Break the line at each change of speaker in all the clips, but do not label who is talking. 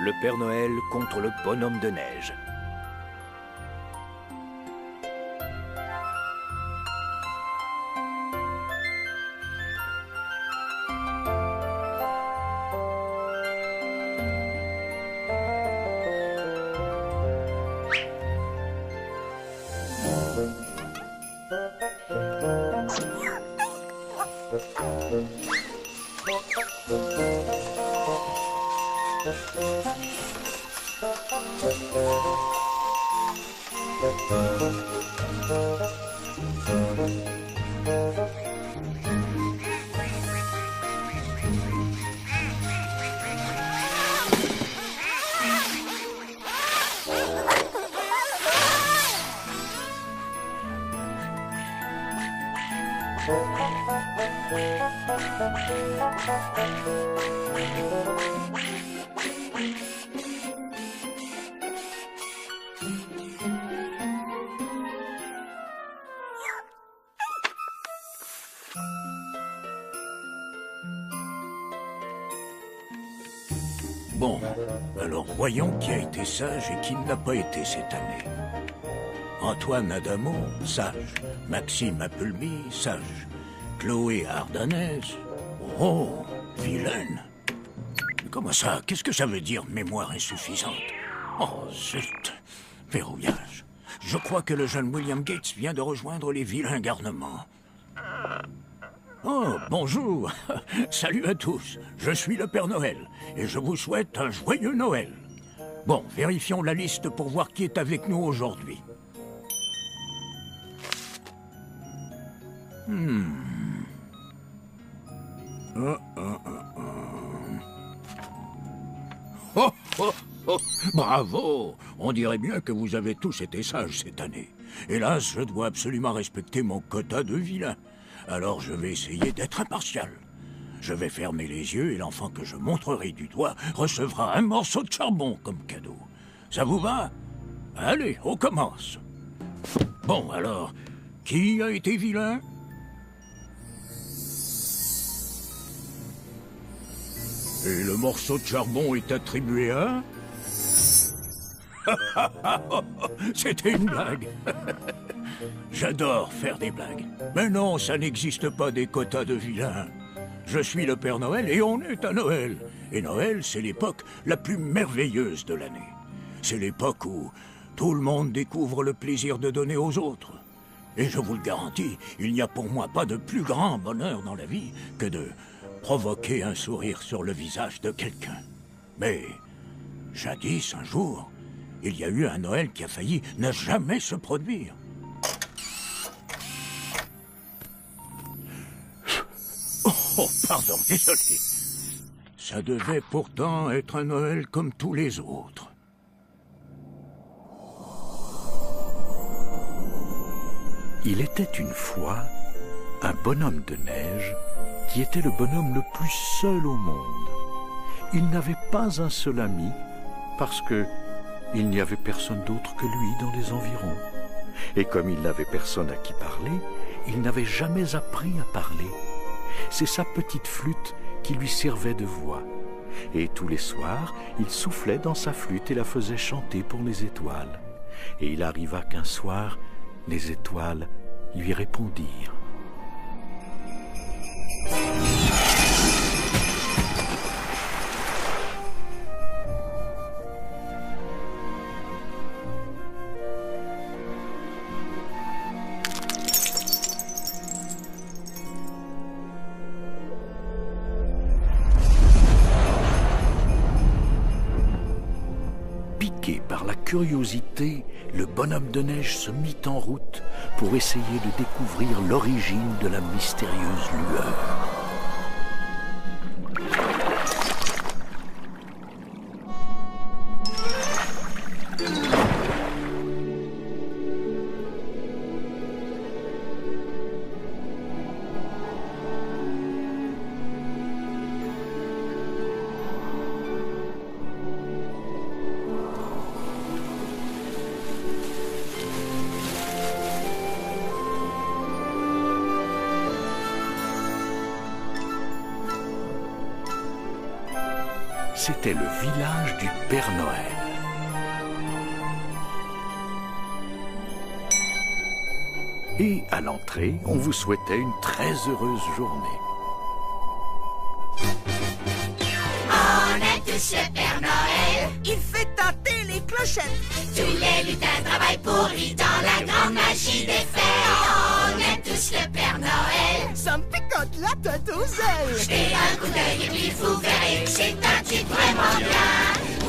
Le Père Noël contre le bonhomme de neige.
Bon, alors voyons qui a été sage et qui ne l'a pas été cette année. Antoine Adamo, sage. Maxime Appleby, sage. Chloé Ardanaise, oh, vilaine. Mais comment ça? Qu'est-ce que ça veut dire, mémoire insuffisante? Oh, zut. Verrouillage. Je crois que le jeune William Gates vient de rejoindre les vilains garnements. Oh, bonjour. Salut à tous. Je suis le Père Noël et je vous souhaite un joyeux Noël. Bon, vérifions la liste pour voir qui est avec nous aujourd'hui. Oh, oh, oh, bravo! On dirait bien que vous avez tous été sages cette année. Hélas, je dois absolument respecter mon quota de vilains. Alors je vais essayer d'être impartial. Je vais fermer les yeux et l'enfant que je montrerai du doigt recevra un morceau de charbon comme cadeau. Ça vous va? Allez, on commence. Bon, alors, qui a été vilain? Et le morceau de charbon est attribué à... C'était une blague. J'adore faire des blagues. Mais non, ça n'existe pas des quotas de vilains. Je suis le Père Noël et on est à Noël. Et Noël, c'est l'époque la plus merveilleuse de l'année. C'est l'époque où tout le monde découvre le plaisir de donner aux autres. Et je vous le garantis, il n'y a pour moi pas de plus grand bonheur dans la vie que de provoquer un sourire sur le visage de quelqu'un. Mais, jadis, un jour, il y a eu un Noël qui a failli ne jamais se produire. Oh, pardon, désolé. Ça devait pourtant être un Noël comme tous les autres.
Il était une fois un bonhomme de neige qui était le bonhomme le plus seul au monde. Il n'avait pas un seul ami parce que il n'y avait personne d'autre que lui dans les environs. Et comme il n'avait personne à qui parler, il n'avait jamais appris à parler. C'est sa petite flûte qui lui servait de voix. Et tous les soirs, il soufflait dans sa flûte et la faisait chanter pour les étoiles. Et il arriva qu'un soir, les étoiles lui répondirent. Piqué par la curiosité, le bonhomme de neige se mit en route pour essayer de découvrir l'origine de la mystérieuse lueur. c'était le village du Père Noël. Et à l'entrée, on vous souhaitait une très heureuse journée.
On aime tous le Père Noël.
Il fait tâter les clochettes.
Tous les lutins travaillent pour lui dans la grande magie des fêtes. On aime tous le Père Noël.
Ça me picote la tête aux ailes.
Jetez un coup d'œil et puis vous verrez que c'est un type vraiment bien.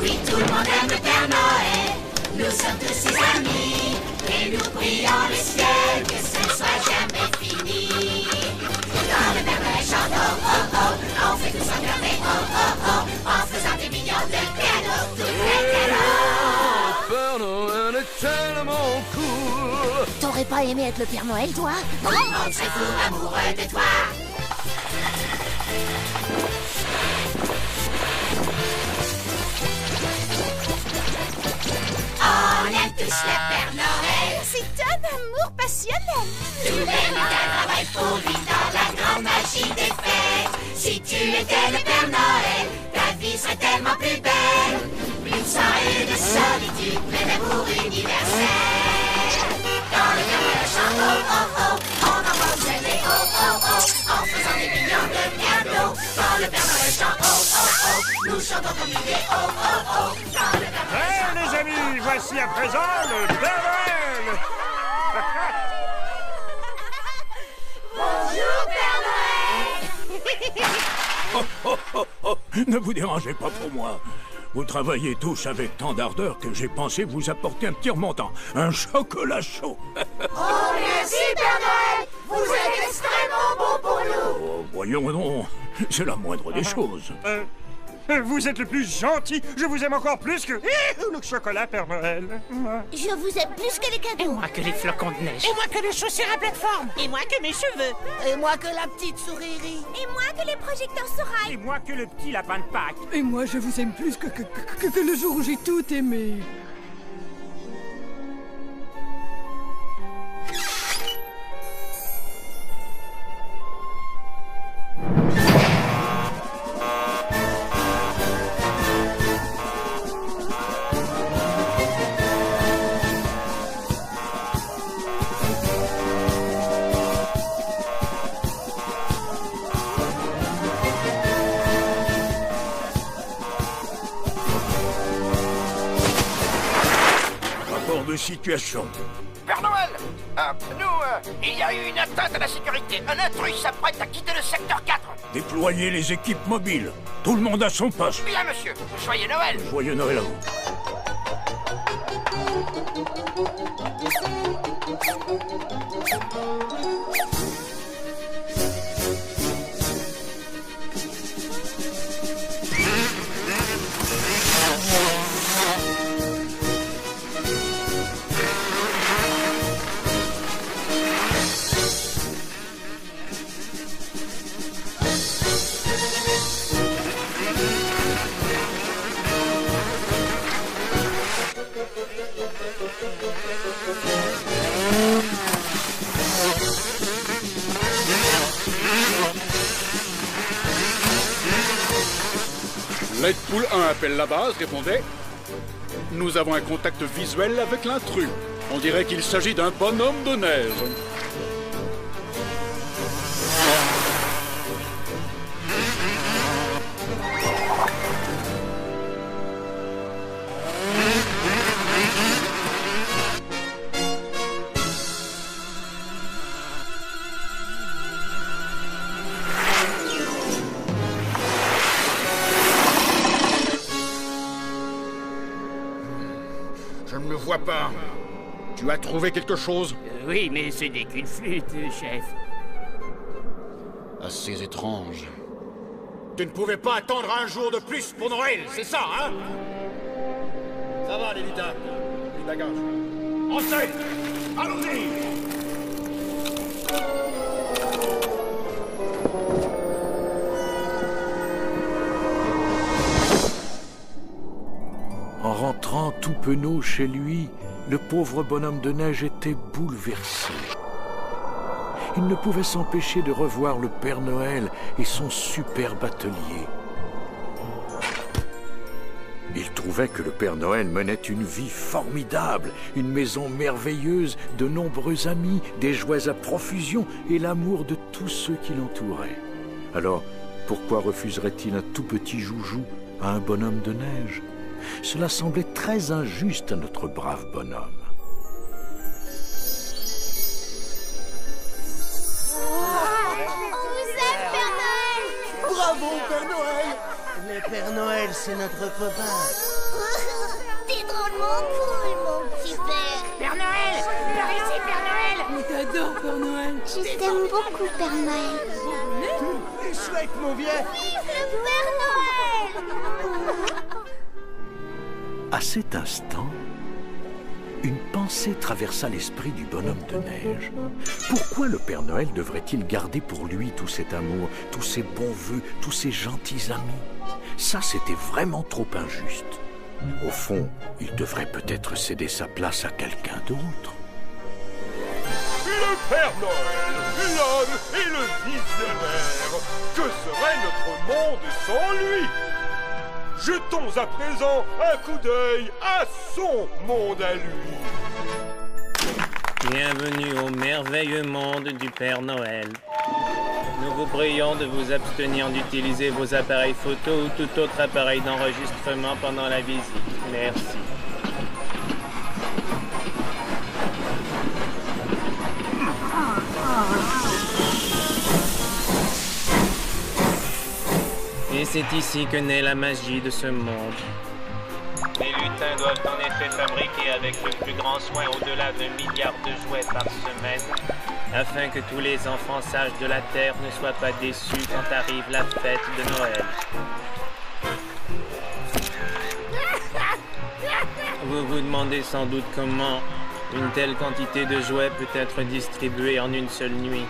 Oui, tout le monde aime le Père Noël. Nous sommes tous ses amis. Et nous prions le ciel que ce ne soit jamais fini. Quand le Père Noël chante oh oh oh, on fait tous regarder oh oh oh, en faisant des millions de cadeaux, tout les cadeaux.
Père Noël est tellement cool.
T'aurais pas aimé être le Père Noël, toi?
Tout le monde serait fou amoureux de toi. On aime tous le Père Noël.
C'est un amour passionnel.
Tous les lutins travaillent pour lui dans la grande magie des fêtes. Si tu étais le Père Noël, ta vie serait tellement plus belle. Une soirée de solitude, mais d'amour universel. Quand le Père Noël chante oh oh oh, on envoie vous aimer oh oh oh, en faisant des millions de cadeaux. Quand le Père Noël chante oh oh oh, nous chantons comme l'idée oh oh oh. Quand le Père Noël chante
les amis, voici à présent le Père Noël.
Bonjour Père Noël.
Oh, oh, oh, oh. Ne vous dérangez pas pour moi. Vous travaillez tous avec tant d'ardeur que j'ai pensé vous apporter un petit remontant. Un chocolat chaud.
Oh, merci Père Noël. Vous êtes extrêmement bon pour nous.
Oh, voyons donc. C'est la moindre des choses.
Vous êtes le plus gentil. Je vous aime encore plus que le chocolat, Père Noël.
Je vous aime plus que les cadeaux.
Moi que les flocons de neige. Et moi que les chaussures à plateforme. Et moi que mes cheveux. Et moi que la petite sourierie.
Et moi que les projecteurs sur rail.
Et moi que le petit lapin de Pâques.
Et moi, je vous aime plus que le jour où j'ai tout aimé.
De situation.
Père Noël, il y a eu une atteinte à la sécurité. Un intrus s'apprête à quitter le secteur 4.
Déployez les équipes mobiles. Tout le monde à son poste.
Bien, monsieur. Joyeux Noël.
Joyeux Noël à vous.
Lightpool 1 appelle la base, répondez. Nous avons un contact visuel avec l'intrus. On dirait qu'il s'agit d'un bonhomme de neige. Je ne le vois pas. Tu as trouvé quelque chose?
Oui, mais ce n'est qu'une flûte, chef.
Assez étrange. Tu ne pouvais pas attendre un jour de plus pour Noël, c'est ça, hein? Ça va, les lutins. Les bagages. En scène! Allons-y!
En rentrant tout penaud chez lui, le pauvre bonhomme de neige était bouleversé. Il ne pouvait s'empêcher de revoir le Père Noël et son superbe atelier. Il trouvait que le Père Noël menait une vie formidable, une maison merveilleuse, de nombreux amis, des jouets à profusion et l'amour de tous ceux qui l'entouraient. Alors, pourquoi refuserait-il un tout petit joujou à un bonhomme de neige? Cela semblait très injuste à notre brave bonhomme.
Bravo, Père Noël! Le Père Noël, c'est notre copain.
T'es drôlement cool, mon petit père.
Père Noël! Par ici, Père Noël!
On t'adore, Père Noël.
Je t'aime beaucoup, Père Noël.
Et chouette, mon vieux!
Vive le Père Noël!
À cet instant, une pensée traversa l'esprit du bonhomme de neige. Pourquoi le Père Noël devrait-il garder pour lui tout cet amour, tous ces bons vœux, tous ces gentils amis? Ça, c'était vraiment trop injuste. Au fond, il devrait peut-être céder sa place à quelqu'un d'autre.
Le Père Noël, l'homme et le visionnaire. Que serait notre monde sans lui? Jetons à présent un coup d'œil à son monde à lui.
Bienvenue au merveilleux monde du Père Noël. Nous vous prions de vous abstenir d'utiliser vos appareils photo ou tout autre appareil d'enregistrement pendant la visite. Merci. Et c'est ici que naît la magie de ce monde. Les lutins doivent en effet fabriquer avec le plus grand soin au-delà de milliards de jouets par semaine, afin que tous les enfants sages de la Terre ne soient pas déçus quand arrive la fête de Noël. Vous vous demandez sans doute comment une telle quantité de jouets peut être distribuée en une seule nuit.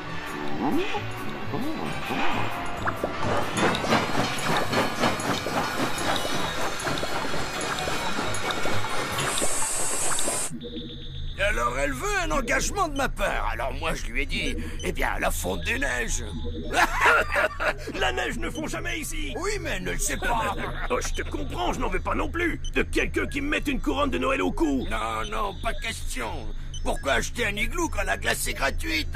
Alors elle veut un engagement de ma part. Alors moi je lui ai dit, eh bien la fonte des neiges.
La neige ne fond jamais ici.
Oui, mais elle ne le sait pas.
Oh, je te comprends, je n'en veux pas non plus. De quelqu'un qui me mette une couronne de Noël au cou.
Non, non, pas question. Pourquoi acheter un igloo quand la glace est gratuite?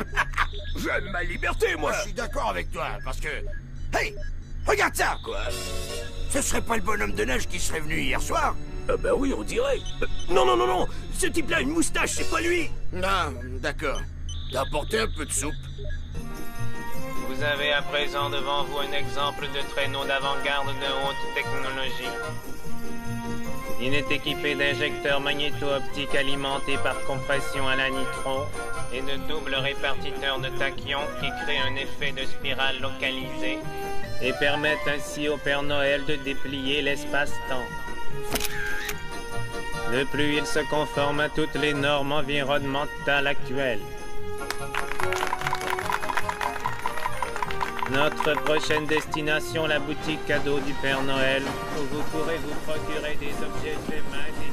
J'aime ma liberté, moi.
Je suis d'accord avec toi, parce que... Hey, regarde ça. Quoi? Ce serait pas le bonhomme de neige qui serait venu hier soir?
Bah oui, on dirait. Non, non, non, non. Ce type-là a une moustache, c'est pas lui.
Non, d'accord. T'as apporté un peu de soupe.
Vous avez à présent devant vous un exemple de traîneau d'avant-garde de haute technologie. Il est équipé d'injecteurs magnéto-optiques alimentés par compression à la nitron et de doubles répartiteurs de tachyons qui créent un effet de spirale localisé et permettent ainsi au Père Noël de déplier l'espace-temps. De plus, il se conforme à toutes les normes environnementales actuelles. Notre prochaine destination, la boutique cadeau du Père Noël, où vous pourrez vous procurer des objets humains et...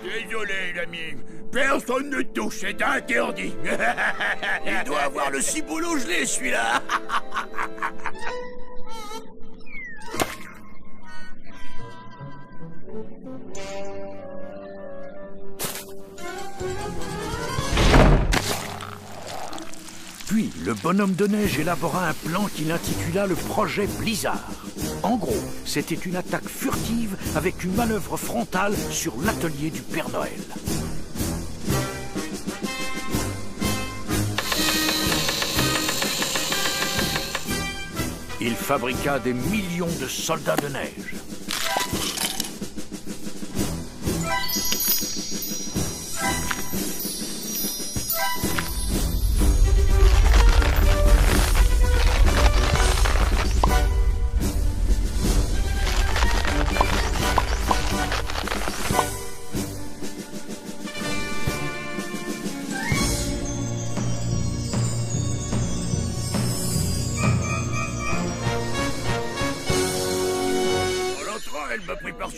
Désolé, l'ami. Personne ne touche, c'est interdit. Il doit avoir le ciboulot gelé, celui-là.
Puis, le bonhomme de neige élabora un plan qu'il intitula le projet Blizzard. En gros, c'était une attaque furtive avec une manœuvre frontale sur l'atelier du Père Noël. Il fabriqua des millions de soldats de neige.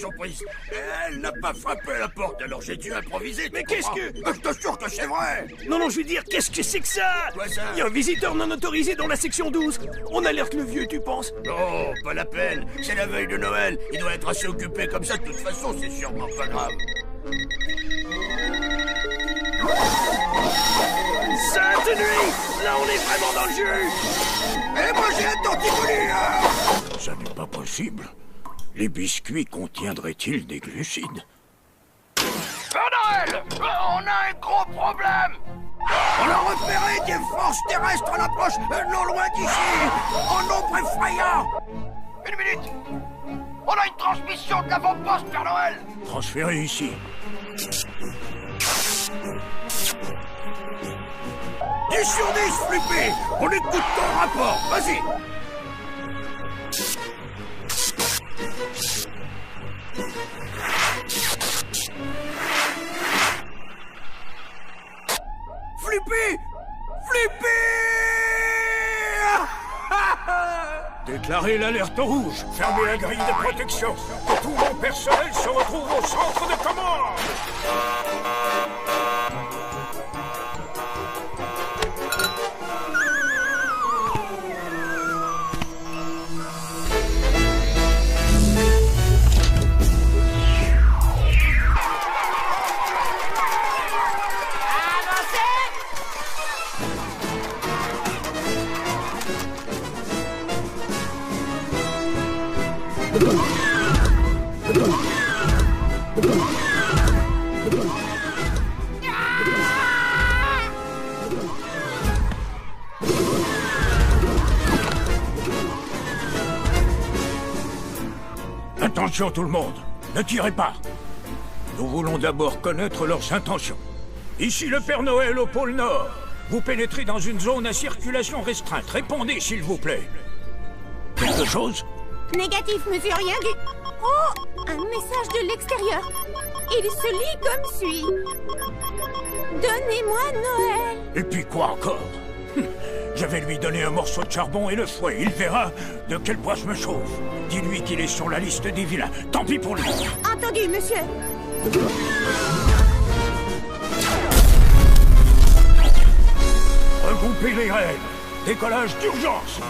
surprise. Elle n'a pas frappé à la porte, alors j'ai dû improviser.
Mais qu'est-ce que...
Je t'assure que c'est vrai.
Non, je veux dire, qu'est-ce que c'est que ça?
Quoi ça?
Il y a un visiteur non autorisé dans la section 12. On alerte le vieux, tu penses?
Non, pas la peine. C'est la veille de Noël. Il doit être assez occupé comme ça. De toute façon, c'est sûrement pas grave.
Sainte nuit! Là, on est vraiment dans le jus!
Et moi, j'ai un torticolis, hein!
Ça n'est pas possible. Les biscuits contiendraient-ils des glucides?
Père Noël! On a un gros problème!
On a repéré des forces terrestres en approche, non loin d'ici! En nombre effrayant!
Une minute! On a une transmission de l'avant-poste, Père Noël!
Transféré ici.
10 sur 10, Flippy! On écoute ton rapport, vas-y! Flippy! Flippy!
Déclarez l'alerte rouge. Fermez la grille de protection. Que tout mon personnel se retrouve au centre de commande. Attention tout le monde, ne tirez pas. Nous voulons d'abord connaître leurs intentions. Ici le Père Noël au pôle Nord. Vous pénétrez dans une zone à circulation restreinte. Répondez s'il vous plaît. Quelque chose?
Négatif, monsieur, rien du... Oh! Un message de l'extérieur. Il se lit comme suit. Donnez-moi Noël.
Et puis quoi encore? Je vais lui donner un morceau de charbon et le fouet. Il verra de quel bois je me chauffe. Dis-lui qu'il est sur la liste des vilains. Tant pis pour lui.
Entendu, monsieur.
Regroupez les rêves. Décollage d'urgence.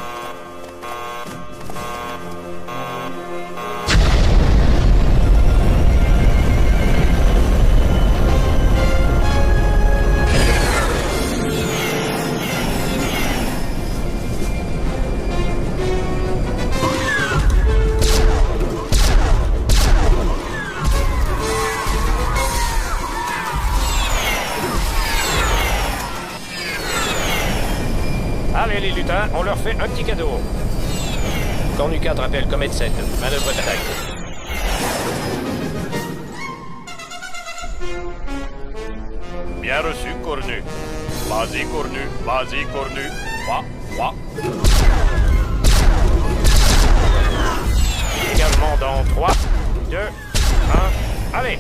Allez les lutins, on leur fait un petit cadeau. Cornu 4 appelle Comet 7. Manœuvre d'attaque.
Bien reçu, Cornu. Vas-y, Cornu. Vas-y, Cornu. Va.
Dégagement dans 3, 2, 1, allez!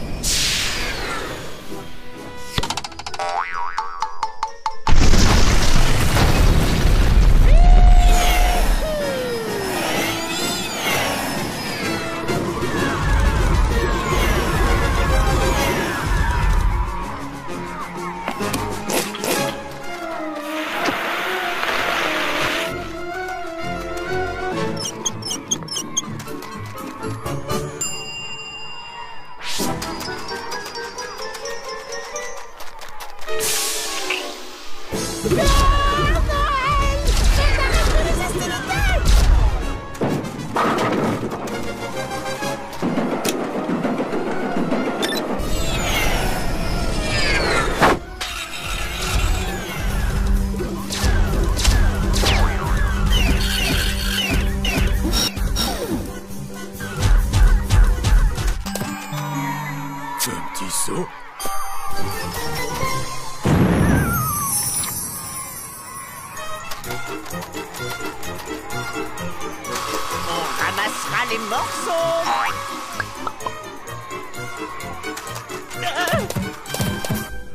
ramassera les morceaux.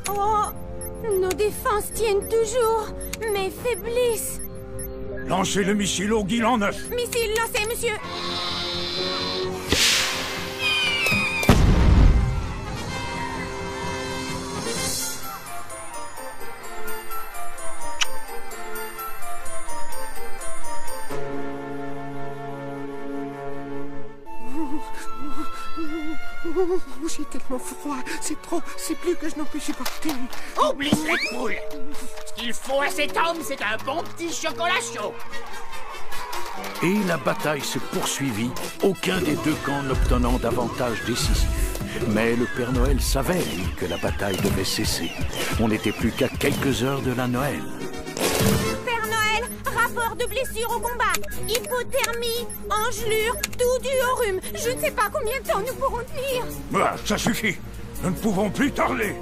Oh, nos défenses tiennent toujours, mais faiblissent.
Lancez le missile au guilan neuf.
Missile lancé, monsieur.
tellement froid. C'est trop. C'est plus que je n'en peux supporter.
Oublie cette poule. Ce qu'il faut à cet homme, c'est un bon petit chocolat chaud.
Et la bataille se poursuivit, aucun des deux camps n'obtenant d'avantage décisif. Mais le Père Noël savait, lui, que la bataille devait cesser. On n'était plus qu'à quelques heures de la Noël.
Père Noël, rapport de blessures au combat, hypothermie, engelure, tout dû au rhume. Je ne sais pas combien de temps nous pourrons tenir.
Ah, ça suffit. Nous ne pouvons plus tarder.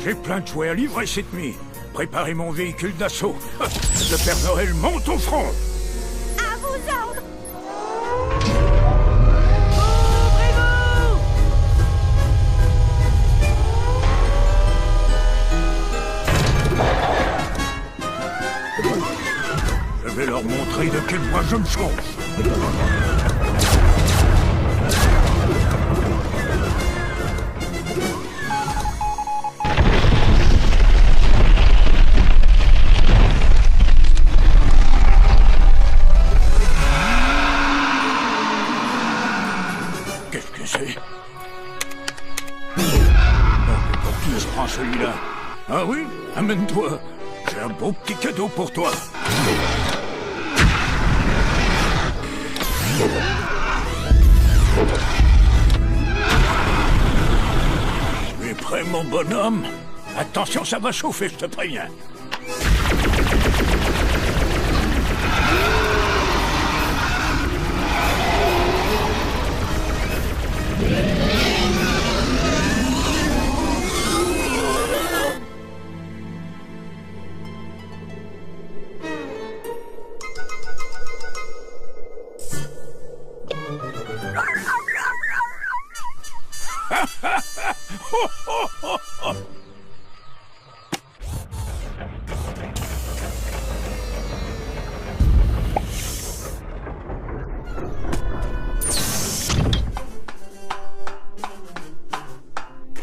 J'ai plein de jouets à livrer cette nuit. Préparez mon véhicule d'assaut. Le Père Noël monte au front.
À vos ordres.
Je vais leur montrer de quel point je me chauffe. Qu'est-ce que c'est? Pour qui se prend celui-là? Ah oui? Amène-toi. J'ai un beau petit cadeau pour toi. Tu es prêt, mon bonhomme? Attention, ça va chauffer, je te préviens.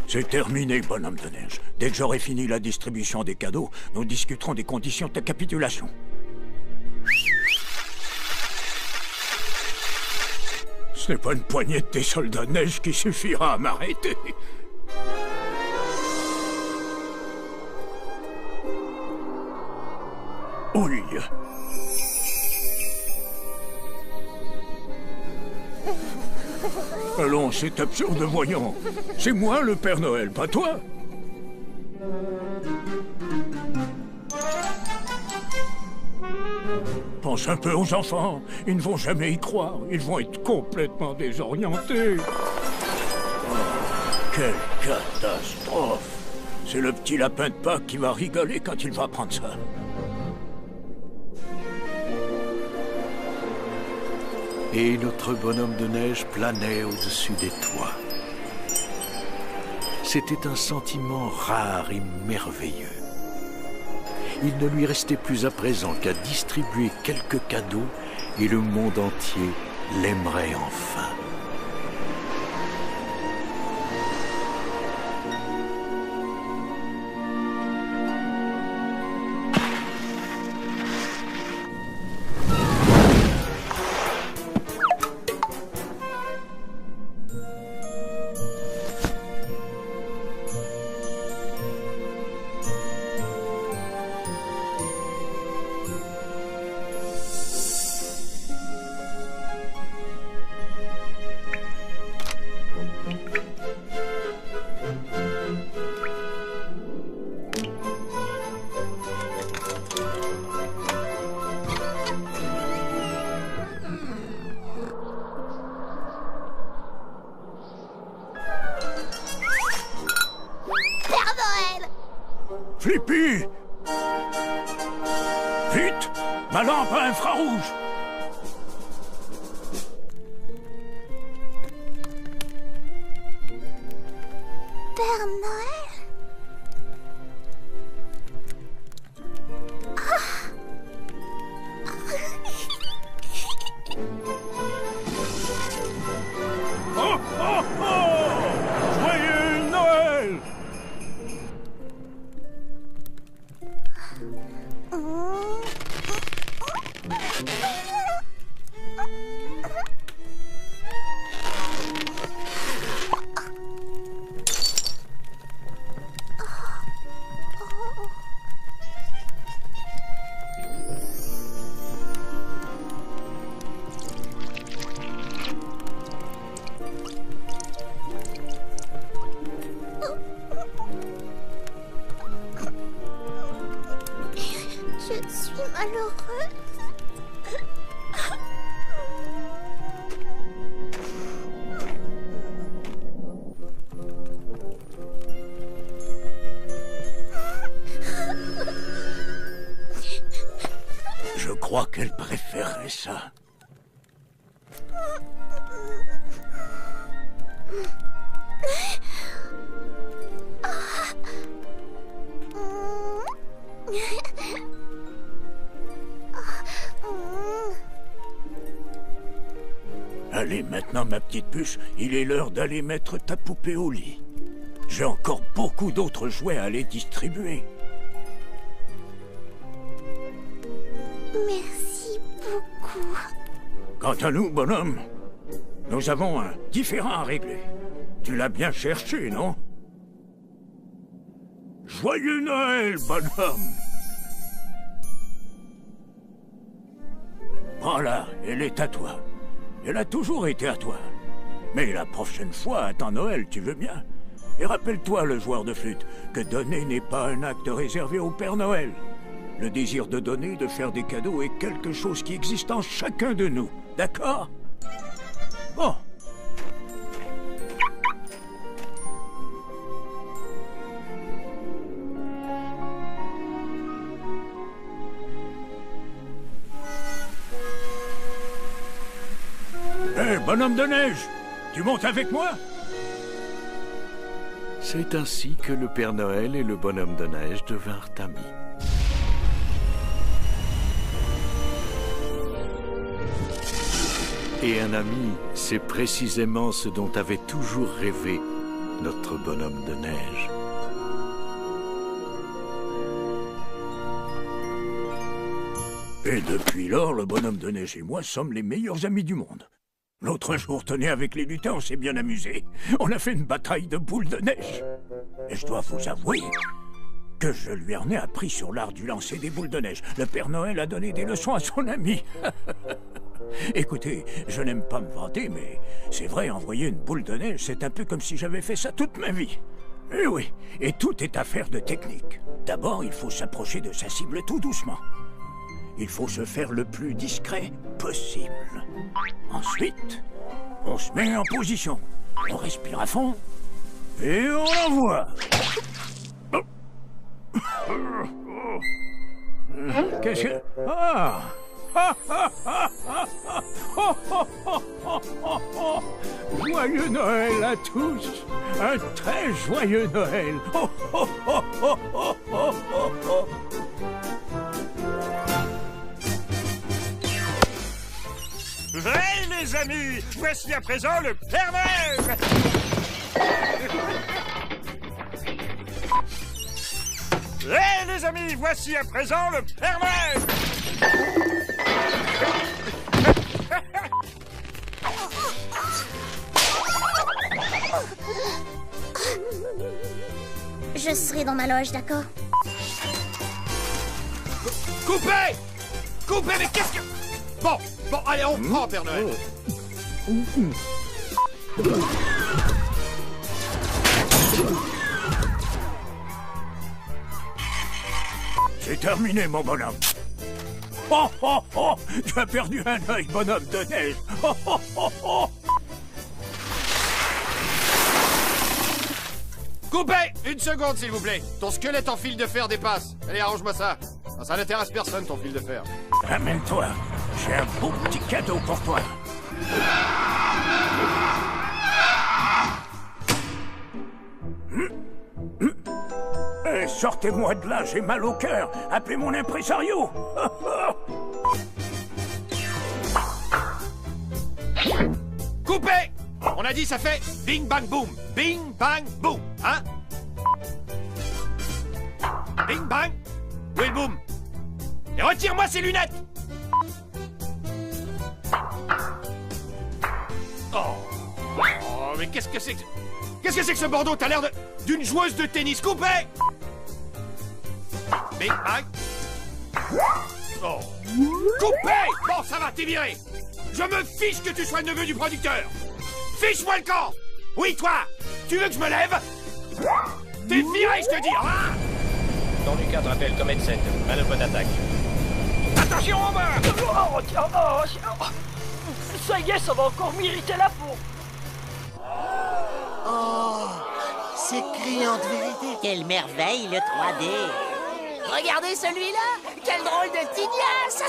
C'est terminé, bonhomme de neige. Dès que j'aurai fini la distribution des cadeaux, nous discuterons des conditions de ta capitulation. Ce n'est pas une poignée de tes soldats de neige qui suffira à m'arrêter. Oui. Allons, c'est absurde, voyons. C'est moi le Père Noël, pas toi. Pense un peu aux enfants. Ils ne vont jamais y croire. Ils vont être complètement désorientés. Oh, quelle catastrophe! C'est le petit lapin de Pâques qui va rigoler quand il va prendre ça.
Et notre bonhomme de neige planait au-dessus des toits. C'était un sentiment rare et merveilleux. Il ne lui restait plus à présent qu'à distribuer quelques cadeaux et le monde entier l'aimerait enfin.
Flippy! Vite! Ma lampe à infrarouge!
Père Noël?
Oh, oh, oh! Joyeux Noël!
malheureuse.
Je crois qu'elle préférerait ça. Allez, maintenant, ma petite puce, il est l'heure d'aller mettre ta poupée au lit. J'ai encore beaucoup d'autres jouets à aller distribuer.
Merci beaucoup.
Quant à nous, bonhomme, nous avons un différend à régler. Tu l'as bien cherché, non? Joyeux Noël, bonhomme! Prends-la, elle est à toi. Elle a toujours été à toi. Mais la prochaine fois, à ton Noël, tu veux bien? Et rappelle-toi, le joueur de flûte, que donner n'est pas un acte réservé au Père Noël. Le désir de donner, de faire des cadeaux est quelque chose qui existe en chacun de nous. D'accord? Bon. Hé, bonhomme de neige, tu montes avec moi?
C'est ainsi que le Père Noël et le bonhomme de neige devinrent amis. Et un ami, c'est précisément ce dont avait toujours rêvé notre bonhomme de neige.
Et depuis lors, le bonhomme de neige et moi sommes les meilleurs amis du monde. L'autre jour, tenez, avec les lutins, on s'est bien amusé. On a fait une bataille de boules de neige. Et je dois vous avouer que je lui en ai appris sur l'art du lancer des boules de neige. Le Père Noël a donné des leçons à son ami. Écoutez, je n'aime pas me vanter, mais c'est vrai, envoyer une boule de neige, c'est un peu comme si j'avais fait ça toute ma vie. Et oui, et tout est affaire de technique. D'abord, il faut s'approcher de sa cible tout doucement. Il faut se faire le plus discret possible. Ensuite, on se met en position. On respire à fond et on envoie. Qu'est-ce que... Ah! Joyeux Noël à tous! Un très joyeux Noël!
Hey les amis, voici à présent le Père Noël. Hey les amis, voici à présent le Père Noël.
Je serai dans ma loge, d'accord?
Coupez! Coupez, mais qu'est-ce que... Bon, allez, on prend, Père Noël.
C'est terminé, mon bonhomme. Oh, oh, oh! Tu as perdu un œil, bonhomme de neige. Oh, oh, oh, oh!
Coupez! Une seconde, s'il vous plaît. Ton squelette en fil de fer dépasse. Allez, arrange-moi ça. Ça n'intéresse personne, ton fil de fer.
Amène-toi. J'ai un beau petit cadeau pour toi. Hey, sortez-moi de là, j'ai mal au cœur. Appelez mon impresario.
Coupez! On a dit ça fait bing bang boom. Bing bang boom, hein? Bing bang. Où est le boom? Et retire-moi ces lunettes! Oh, mais qu'est-ce que c'est que... Qu'est-ce que c'est que ce Bordeaux? T'as l'air d'une joueuse de tennis. Coupée! Big bang. Oh. Coupé! Bon, ça va, t'es viré. Je me fiche que tu sois le neveu du producteur. Fiche-moi le camp. Oui, toi. Tu veux que je me lève? T'es viré, je te dis. Hein?
Ton Lucas te rappelle Comet 7. Manœuvre d'attaque.
Attention en bas!
Oh, tiens, ça y est, ça va encore m'irriter la peau.
Oh, c'est criant de vérité.
Quelle merveille, le 3D.
Regardez celui-là. Quel drôle de tignasse.